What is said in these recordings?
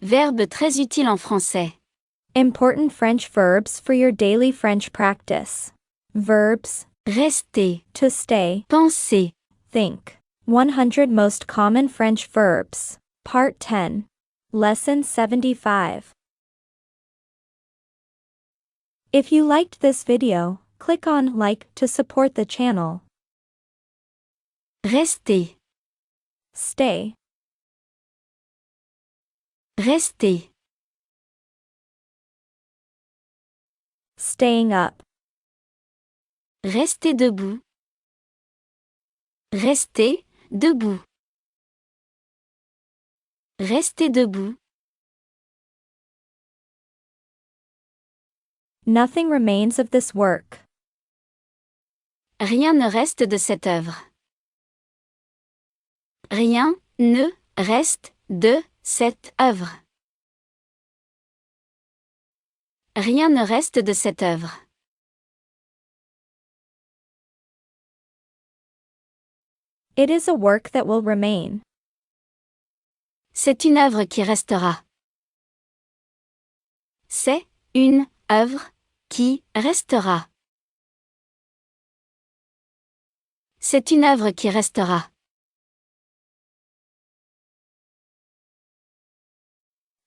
Verbe très utile en français. Important French verbs for your daily French practice. Verbs: Rester, to stay, penser, think. 100 most common French verbs. Part 10. Lesson 75. If you liked this video, click on like to support the channel. rester, Stay, rester, staying up, rester debout, rester debout, rester debout. nothing remains of this work. Rien ne reste de cette œuvre. Rien ne reste de cette œuvre. Rien ne reste de cette œuvre. It is a work that will remain. C'est une œuvre qui restera. C'est une œuvre qui restera. C'est une œuvre qui restera.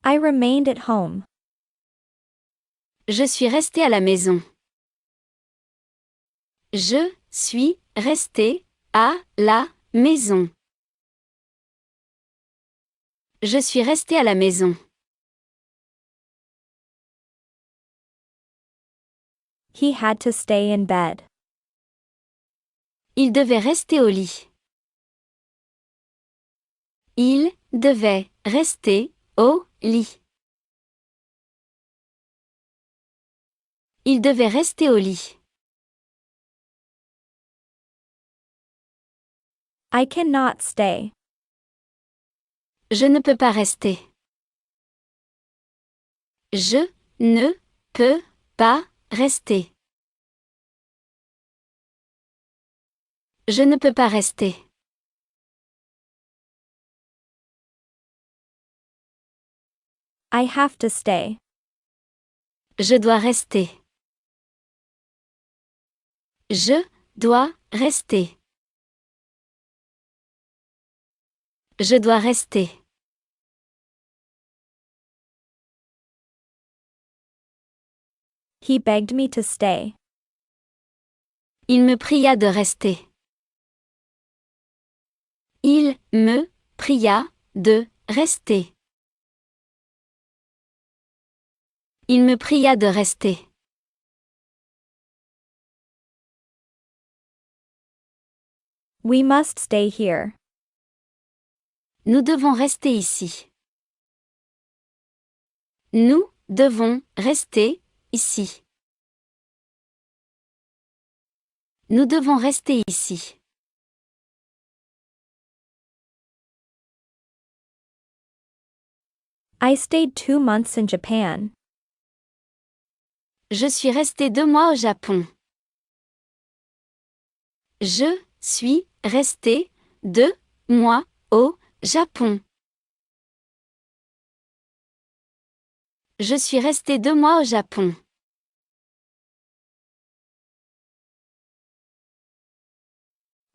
I remained at home. Je suis resté à la maison. Je suis resté à la maison. Je suis resté à la maison. He had to stay in bed. Il devait rester au lit. Il devait rester au lit. Il devait rester au lit. I cannot stay. Je ne peux pas rester. Je ne peux pas rester. Je ne peux pas rester. I have to stay. Je dois rester. Je dois rester. Je dois rester. He begged me to stay. Il me pria de rester. Il me pria de rester. Il me pria de rester. We must stay here. Nous devons rester ici. Nous devons rester ici. Nous devons rester ici. I stayed 2 months in Japan. Je suis resté 2 mois au Japon. Je suis resté 2 mois au Japon. Je suis resté 2 mois au Japon.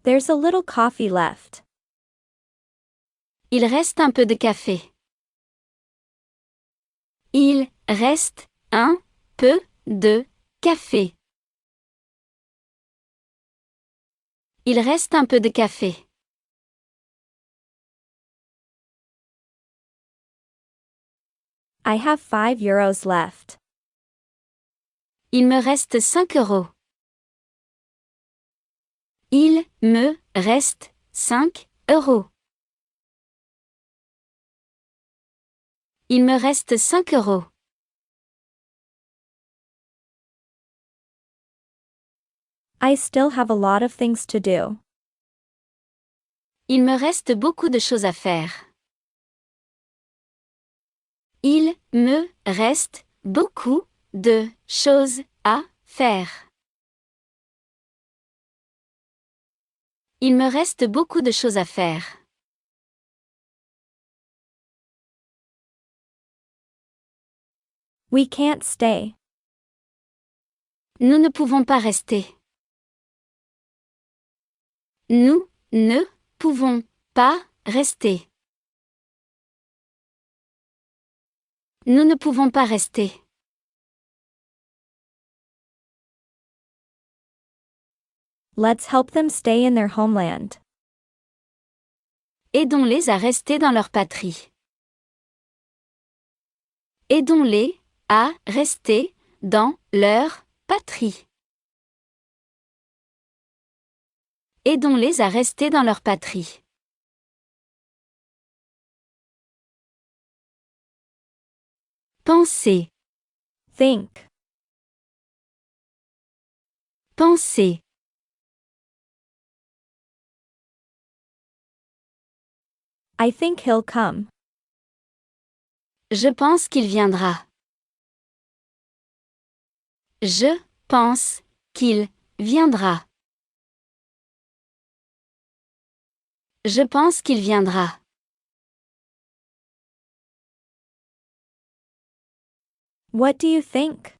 There's a little coffee left. Il reste un peu de café. Il reste un peu de café. Il reste un peu de café. I have 5 euros left. Il me reste 5 euros. Il me reste 5 euros. Il me reste 5 euros. I still have a lot of things to do. Il me reste beaucoup de choses à faire. Il me reste beaucoup de choses à faire. Il me reste beaucoup de choses à faire. We can't stay. Nous ne pouvons pas rester. Nous ne pouvons pas rester. Nous ne pouvons pas rester. Let's help them stay in their homeland. Aidons-les à rester dans leur patrie. Aidons-les à rester dans leur patrie. Aidons-les à rester dans leur patrie. Penser. Think. Penser. I think he'll come. Je pense qu'il viendra. Je pense qu'il viendra. Je pense qu'il viendra. What do you think?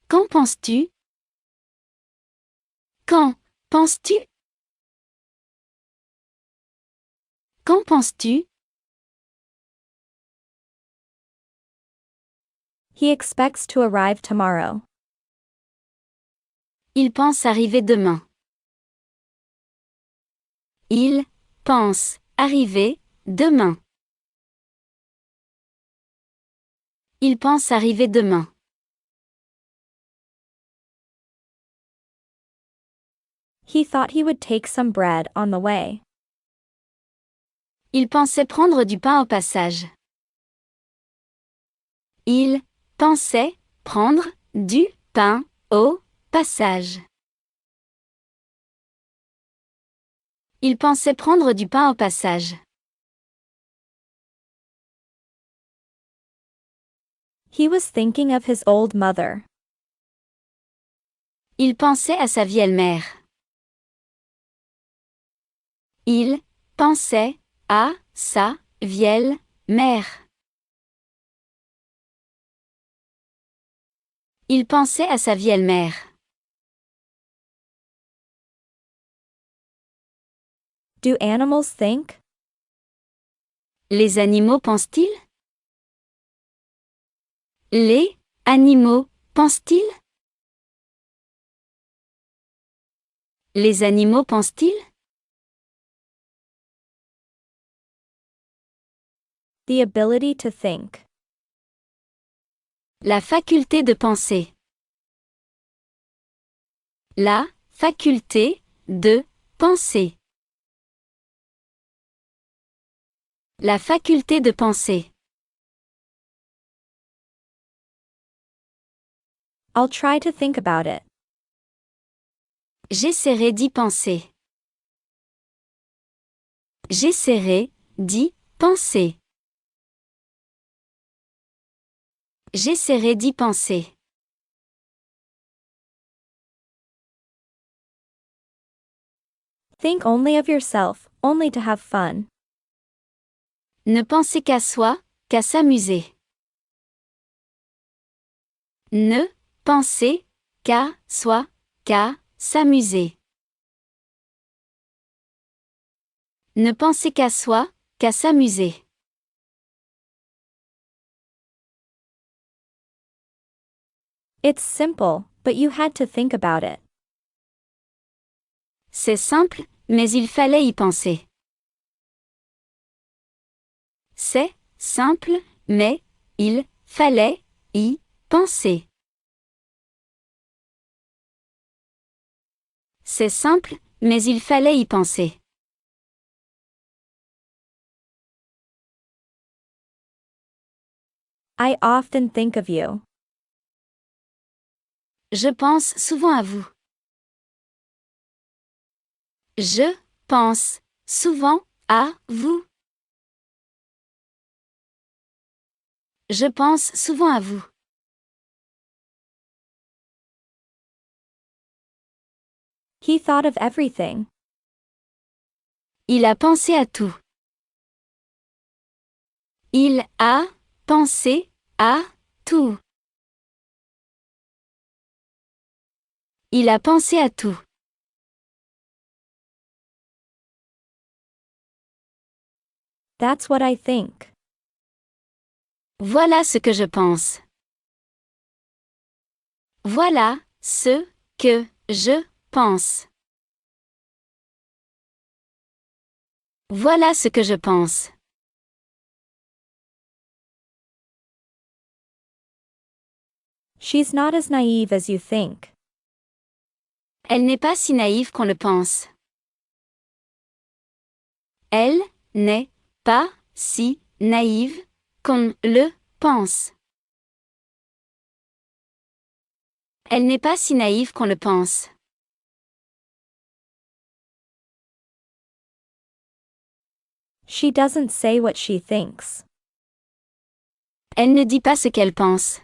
Qu'en penses-tu? Qu'en penses-tu? Qu'en penses-tu? He expects to arrive tomorrow. Il pense arriver demain. Il pense arriver demain. Il pense arriver demain. He thought he would take some bread on the way. Il pensait prendre du pain au passage. Il pensait prendre du pain au passage. Il pensait prendre du pain au passage. He was thinking of his old mother. Il pensait à sa vieille mère. Il pensait à sa vieille mère. Il pensait à sa vieille mère. Do animals think? Les animaux pensent-ils? Les animaux pensent-ils? Les animaux pensent-ils? The ability to think. La faculté de penser. La faculté de penser. La faculté de penser. I'll try to think about it. J'essaierai d'y penser. J'essaierai d'y penser. J'essaierai d'y penser. Think only of yourself, only to have fun. Ne pensez qu'à soi, qu'à s'amuser. Ne pensez qu'à soi, qu'à s'amuser. Ne pensez qu'à soi, qu'à s'amuser. It's simple, but you had to think about it. C'est simple, mais il fallait y penser. C'est simple, mais il fallait y penser. C'est simple, mais il fallait y penser. I often think of you. Je pense souvent à vous. Je pense souvent à vous. Je pense souvent à vous. He thought of everything. Il a pensé à tout. Il a pensé à tout. Il a pensé à tout. That's what I think. Voilà ce que je pense. Voilà ce que je pense. Voilà ce que je pense. She's not as naive as you think. Elle n'est pas si naïve qu'on le pense. Elle n'est pas si naïve qu'on le pense. Elle n'est pas si naïve qu'on le pense. She doesn't say what she thinks. Elle ne dit pas ce qu'elle pense.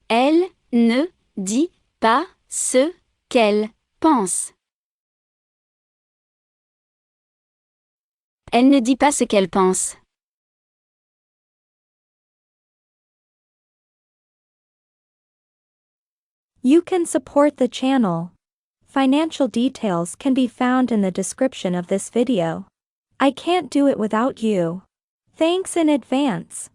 Elle ne dit pas ce qu'elle pense. Elle ne dit pas ce qu'elle pense. You can support the channel. Financial details can be found in the description of this video. I can't do it without you. Thanks in advance.